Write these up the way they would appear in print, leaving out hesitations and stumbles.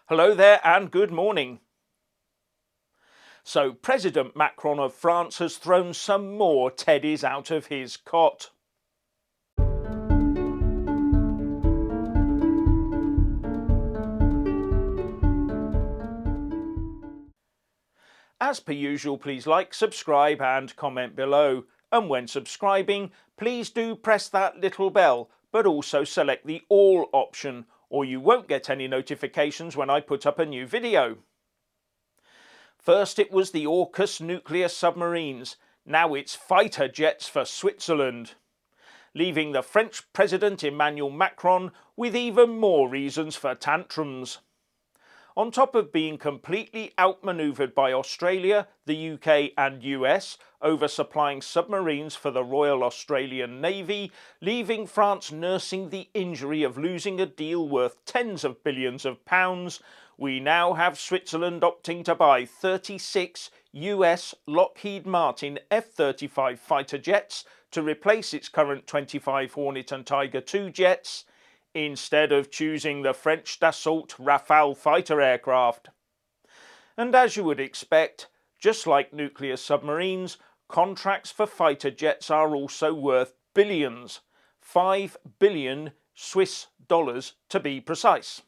Hello there and good morning. So President Macron of France has thrown some more teddies out of his cot. As per usual, please like, subscribe and comment below. And when subscribing, please do press that little bell, but also select the all option, or you won't get any notifications when I put up a new video. First it was the Aukus nuclear submarines, now it's fighter jets for Switzerland, leaving the French President Emmanuel Macron with even more reasons for tantrums. On top of being completely outmanoeuvred by Australia, the UK and US over supplying submarines for the Royal Australian Navy, leaving France nursing the injury of losing a deal worth tens of billions of pounds, we now have Switzerland opting to buy 36 US Lockheed Martin F-35 fighter jets to replace its current 25 Hornet and Tiger II jets, instead of choosing the French Dassault Rafale fighter aircraft. And as you would expect, just like nuclear submarines, contracts for fighter jets are also worth billions, 5 billion Swiss dollars to be precise.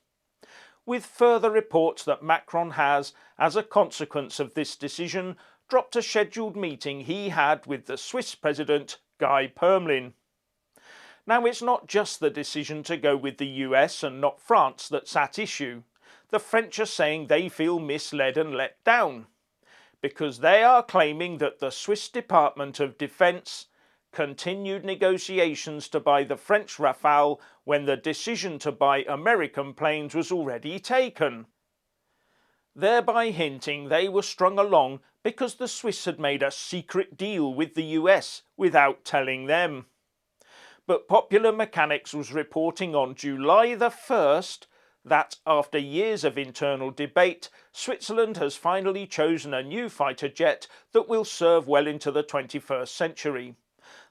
With further reports that Macron has, as a consequence of this decision, dropped a scheduled meeting he had with the Swiss President Guy Parmelin. Now, it's not just the decision to go with the US and not France that's at issue. The French are saying they feel misled and let down, because they are claiming that the Swiss Department of Defense continued negotiations to buy the French Rafale when the decision to buy American planes was already taken, thereby hinting they were strung along because the Swiss had made a secret deal with the US without telling them. But Popular Mechanics was reporting on July the 1st that after years of internal debate, Switzerland has finally chosen a new fighter jet that will serve well into the 21st century.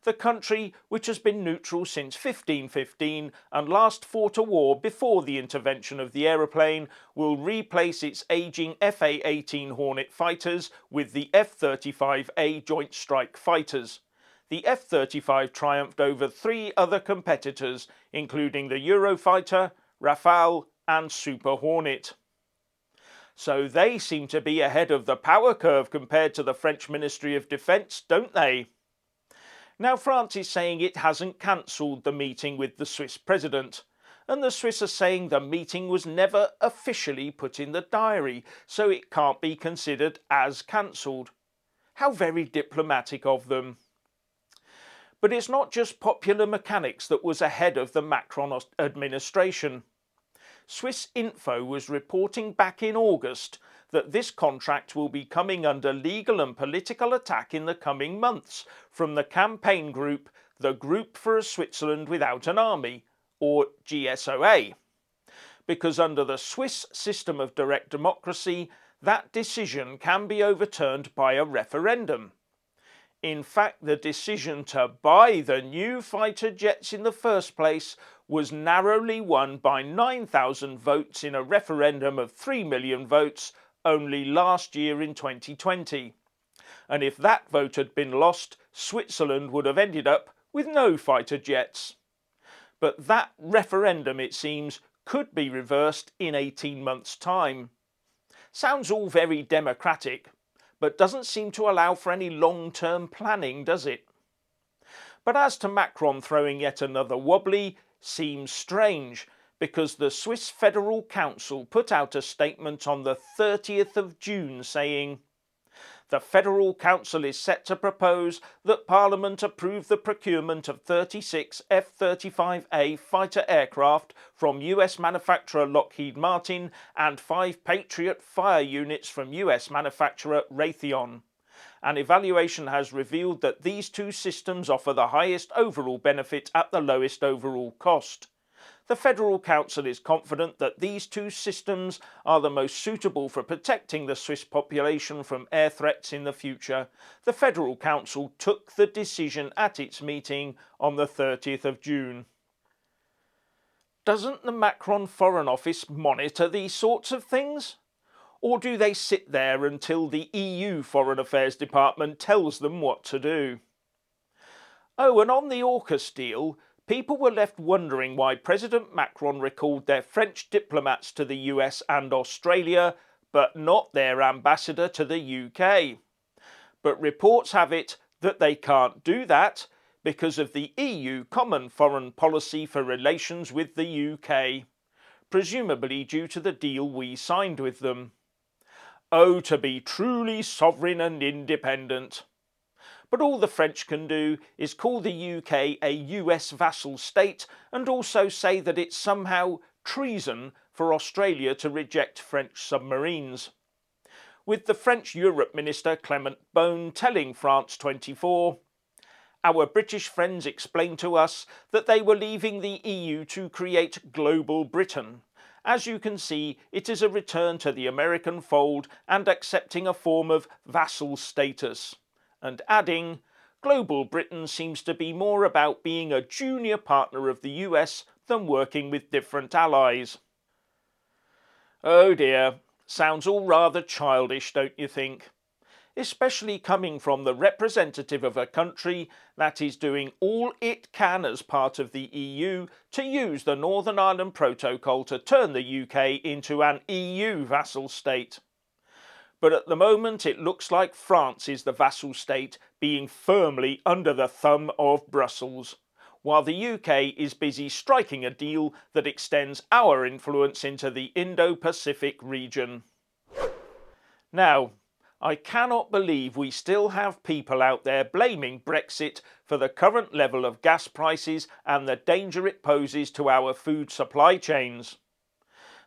The country, which has been neutral since 1515 and last fought a war before the intervention of the aeroplane, will replace its ageing FA-18 Hornet fighters with the F-35A Joint Strike Fighters. The F-35 triumphed over 3 other competitors, including the Eurofighter, Rafale and Super Hornet. So they seem to be ahead of the power curve compared to the French Ministry of Defence, don't they? Now, France is saying it hasn't cancelled the meeting with the Swiss president, and the Swiss are saying the meeting was never officially put in the diary, so it can't be considered as cancelled. How very diplomatic of them. But it's not just Popular Mechanics that was ahead of the Macron administration. Swiss Info was reporting back in August that this contract will be coming under legal and political attack in the coming months from the campaign group, the Group for a Switzerland Without an Army, or GSOA. Because under the Swiss system of direct democracy, that decision can be overturned by a referendum. In fact, the decision to buy the new fighter jets in the first place was narrowly won by 9,000 votes in a referendum of 3 million votes only last year in 2020. And if that vote had been lost, Switzerland would have ended up with no fighter jets. But that referendum, it seems, could be reversed in 18 months' time. Sounds all very democratic, but doesn't seem to allow for any long-term planning, does it? But as to Macron throwing yet another wobbly, seems strange, because the Swiss Federal Council put out a statement on the 30th of June saying, "The Federal Council is set to propose that Parliament approve the procurement of 36 F-35A fighter aircraft from US manufacturer Lockheed Martin and 5 Patriot fire units from US manufacturer Raytheon. An evaluation has revealed that these 2 systems offer the highest overall benefit at the lowest overall cost. The Federal Council is confident that these 2 systems are the most suitable for protecting the Swiss population from air threats in the future. The Federal Council took the decision at its meeting on the 30th of June. Doesn't the Macron Foreign Office monitor these sorts of things? Or do they sit there until the EU Foreign Affairs Department tells them what to do? Oh, and on the Aukus deal, people were left wondering why President Macron recalled their French diplomats to the US and Australia, but not their ambassador to the UK. But reports have it that they can't do that because of the EU Common Foreign Policy for relations with the UK, presumably due to the deal we signed with them. Oh, to be truly sovereign and independent. But all the French can do is call the UK a US vassal state and also say that it's somehow treason for Australia to reject French submarines. With the French Europe Minister Clement Beaune telling France 24, "Our British friends explained to us that they were leaving the EU to create global Britain. As you can see, it is a return to the American fold and accepting a form of vassal status." And adding, "Global Britain seems to be more about being a junior partner of the US than working with different allies." Oh dear, sounds all rather childish, don't you think? Especially coming from the representative of a country that is doing all it can as part of the EU to use the Northern Ireland Protocol to turn the UK into an EU vassal state. But at the moment it looks like France is the vassal state being firmly under the thumb of Brussels, while the UK is busy striking a deal that extends our influence into the Indo-Pacific region. Now, I cannot believe we still have people out there blaming Brexit for the current level of gas prices and the danger it poses to our food supply chains.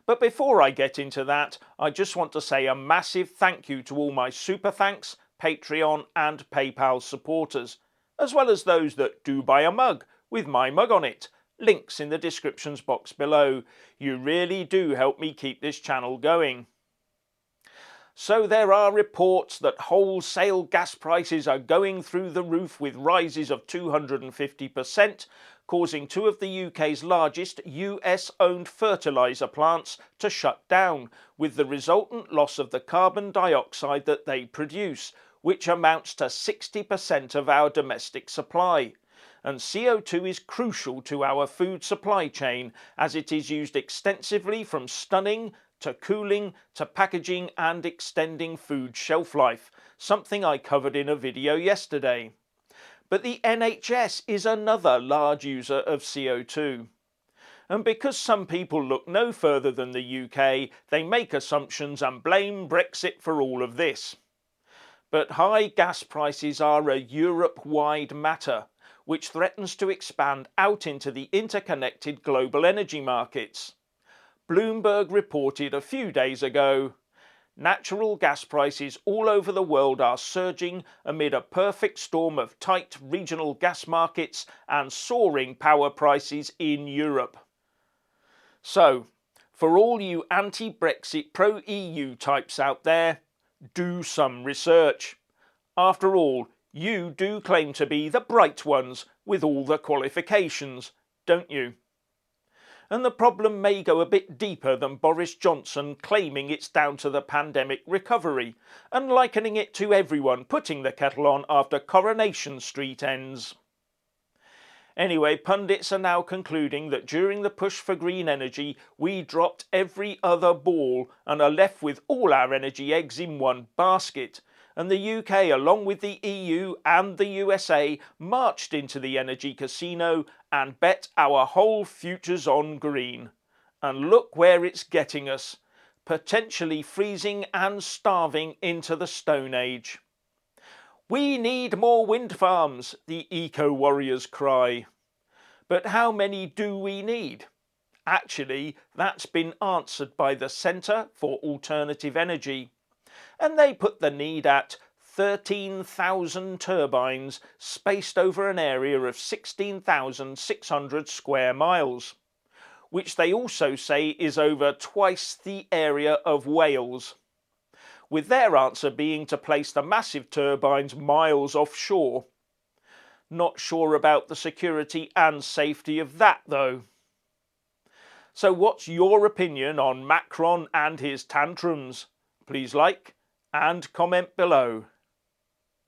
But before I get into that, I just want to say a massive thank you to all my Super Thanks, Patreon and PayPal supporters, as well as those that do buy a mug with my mug on it. Links in the descriptions box below. You really do help me keep this channel going. So there are reports that wholesale gas prices are going through the roof with rises of 250%, causing two of the UK's largest US-owned fertiliser plants to shut down, with the resultant loss of the carbon dioxide that they produce, which amounts to 60% of our domestic supply. And CO2 is crucial to our food supply chain as it is used extensively from stunning to cooling to packaging and extending food shelf life, something I covered in a video yesterday. But the NHS is another large user of CO2. And because some people look no further than the UK, they make assumptions and blame Brexit for all of this. But high gas prices are a Europe-wide matter, which threatens to expand out into the interconnected global energy markets. Bloomberg reported a few days ago, "Natural gas prices all over the world are surging amid a perfect storm of tight regional gas markets and soaring power prices in Europe." So, for all you anti-Brexit, pro-EU types out there, do some research. After all, you do claim to be the bright ones with all the qualifications, don't you? And the problem may go a bit deeper than Boris Johnson claiming it's down to the pandemic recovery and likening it to everyone putting the kettle on after Coronation Street ends. Anyway, pundits are now concluding that during the push for green energy we dropped every other ball and are left with all our energy eggs in one basket, and the UK, along with the EU and the USA, marched into the energy casino and bet our whole futures on green. And look where it's getting us, potentially freezing and starving into the Stone Age. "We need more wind farms," the eco-warriors cry. But how many do we need? Actually, that's been answered by the Centre for Alternative Energy, and they put the need at 13,000 turbines spaced over an area of 16,600 square miles, which they also say is over twice the area of Wales, with their answer being to place the massive turbines miles offshore. Not sure about the security and safety of that though. So what's your opinion on Macron and his tantrums? Please like and comment below.